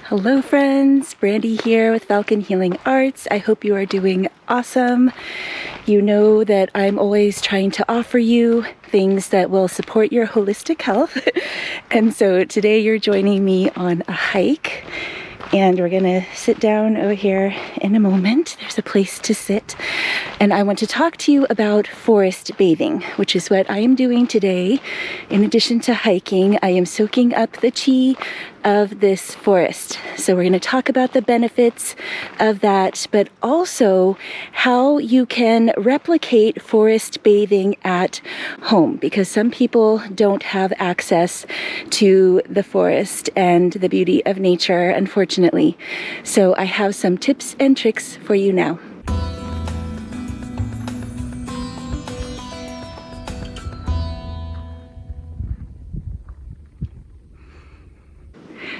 Hello friends, Brandy here with Falcon Healing Arts. I hope you are doing awesome. You know that I'm always trying to offer you things that will support your holistic health. And so today you're joining me on a hike. And we're gonna sit down over here in a moment. There's a place to sit. And I want to talk to you about forest bathing, which is what I am doing today. In addition to hiking, I am soaking up the chi of this forest. So we're gonna talk about the benefits of that, but also how you can replicate forest bathing at home, because some people don't have access to the forest and the beauty of nature, unfortunately. So I have some tips and tricks for you now.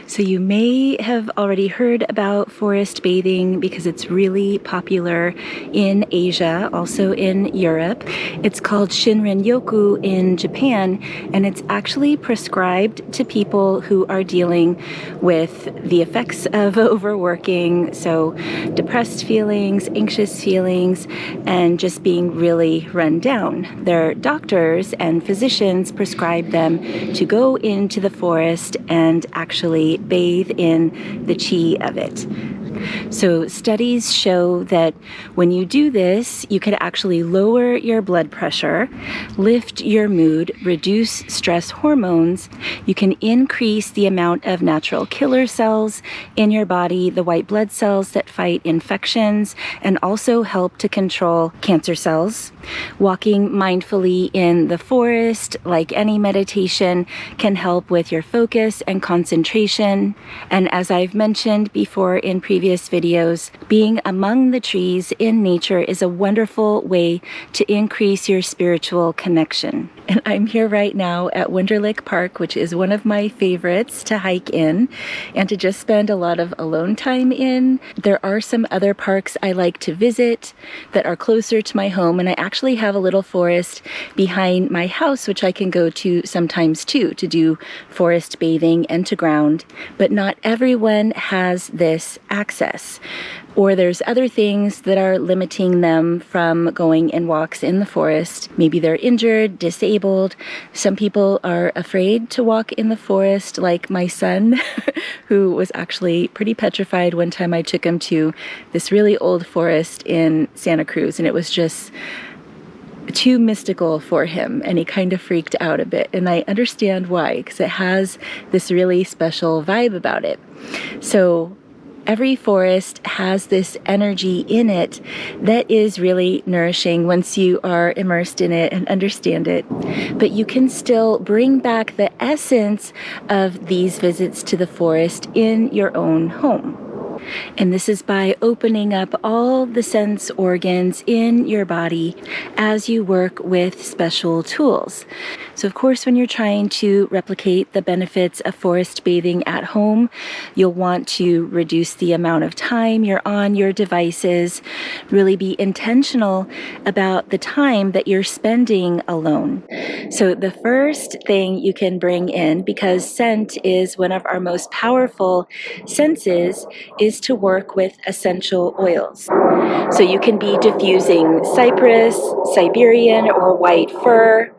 So you may have already heard about forest bathing because it's really popular in Asia, also in Europe. It's called Shinrin-yoku in Japan, and it's actually prescribed to people who are dealing with the effects of overworking, so depressed feelings, anxious feelings, and just being really run down. Their doctors and physicians prescribe them to go into the forest and actually bathe in the chi of it. So studies show that when you do this, you can actually lower your blood pressure, lift your mood, reduce stress hormones. You can increase the amount of natural killer cells in your body, the white blood cells that fight infections, and also help to control cancer cells. Walking mindfully in the forest, like any meditation, can help with your focus and concentration. And as I've mentioned before in previous videos, being among the trees in nature is a wonderful way to increase your spiritual connection. And I'm here right now at Wonderlick Park, which is one of my favorites to hike in and to just spend a lot of alone time in. There are some other parks I like to visit that are closer to my home, and I actually have a little forest behind my house which I can go to sometimes too to do forest bathing and to ground. But not everyone has this access, or there's other things that are limiting them from going in walks in the forest. Maybe they're injured, disabled. Some people are afraid to walk in the forest, like my son, who was actually pretty petrified one time I took him to this really old forest in Santa Cruz, and it was just too mystical for him, and he kind of freaked out a bit. And I understand why, because it has this really special vibe about it. So every forest has this energy in it that is really nourishing once you are immersed in it and understand it. But you can still bring back the essence of these visits to the forest in your own home. And this is by opening up all the sense organs in your body as you work with special tools. So of course, when you're trying to replicate the benefits of forest bathing at home, you'll want to reduce the amount of time you're on your devices, really be intentional about the time that you're spending alone. So the first thing you can bring in, because scent is one of our most powerful senses, is to work with essential oils. So you can be diffusing cypress, Siberian or white fir,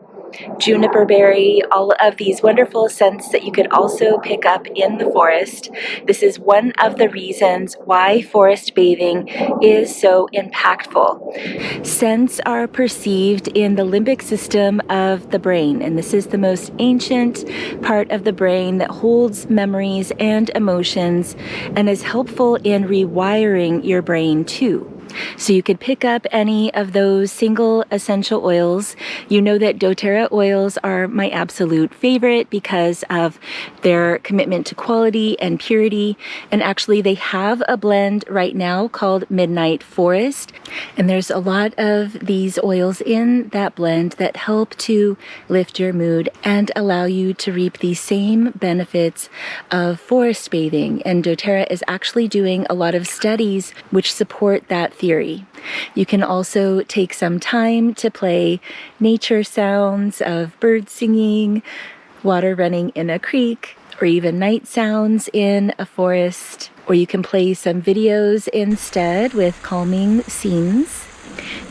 juniper berry, all of these wonderful scents that you can also pick up in the forest. This is one of the reasons why forest bathing is so impactful. Scents are perceived in the limbic system of the brain, and this is the most ancient part of the brain that holds memories and emotions and is helpful in rewiring your brain too. So you could pick up any of those single essential oils. You know that Doterra oils are my absolute favorite because of their commitment to quality and purity. And actually they have a blend right now called Midnight Forest. And there's a lot of these oils in that blend that help to lift your mood and allow you to reap these same benefits of forest bathing. And Doterra is actually doing a lot of studies which support that theory. You can also take some time to play nature sounds of birds singing, water running in a creek, or even night sounds in a forest, or you can play some videos instead with calming scenes.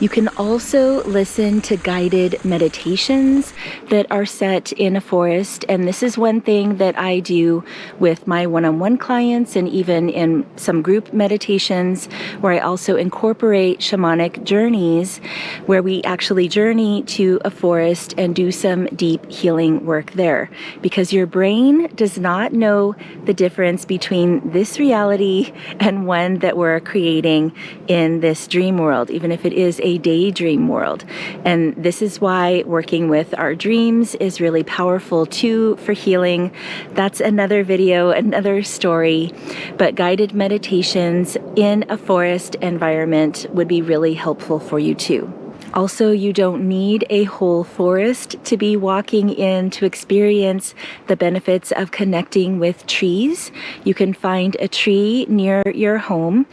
You can also listen to guided meditations that are set in a forest, and this is one thing that I do with my one-on-one clients and even in some group meditations, where I also incorporate shamanic journeys where we actually journey to a forest and do some deep healing work there, because your brain does not know the difference between this reality and one that we're creating in this dream world, even if it is a daydream world. And this is why working with our dreams is really powerful too for healing. That's another video, another story, but guided meditations in a forest environment would be really helpful for you too. Also, you don't need a whole forest to be walking in to experience the benefits of connecting with trees. You can find a tree near your home.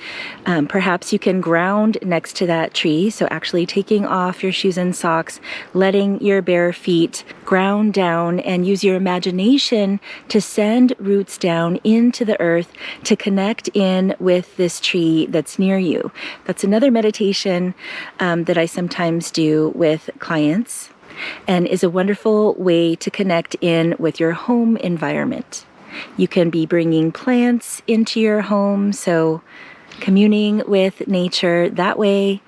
Perhaps you can ground next to that tree. So actually taking off your shoes and socks, letting your bare feet ground down, and use your imagination to send roots down into the earth to connect in with this tree that's near you. That's another meditation that I sometimes do with clients, and is a wonderful way to connect in with your home environment. You can be bringing plants into your home, so communing with nature that way,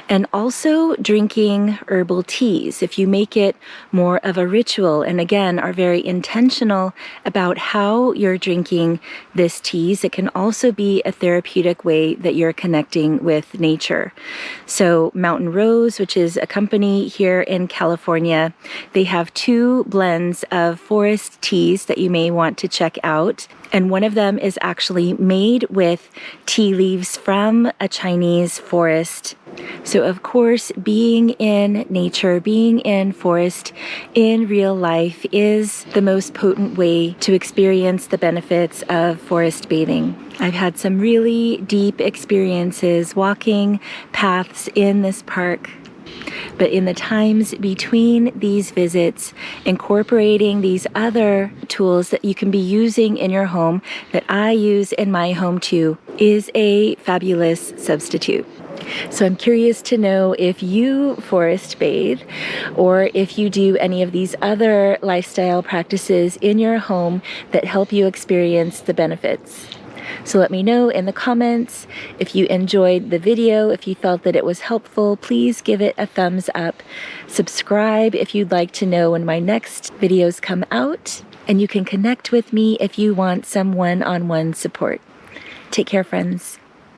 and also drinking herbal teas. If you make it more of a ritual, and again, are very intentional about how you're drinking this teas, it can also be a therapeutic way that you're connecting with nature. So Mountain Rose, which is a company here in California, they have 2 blends of forest teas that you may want to check out. And one of them is actually made with tea leaves from a Chinese forest. So of course, being in nature, being in forest in real life is the most potent way to experience the benefits of forest bathing. I've had some really deep experiences walking paths in this park. But in the times between these visits, incorporating these other tools that you can be using in your home, that I use in my home too, is a fabulous substitute. So I'm curious to know if you forest bathe, or if you do any of these other lifestyle practices in your home that help you experience the benefits. So let me know in the comments if you enjoyed the video. If you felt that it was helpful, please give it a thumbs up. Subscribe if you'd like to know when my next videos come out. And you can connect with me if you want some one-on-one support. Take care, friends.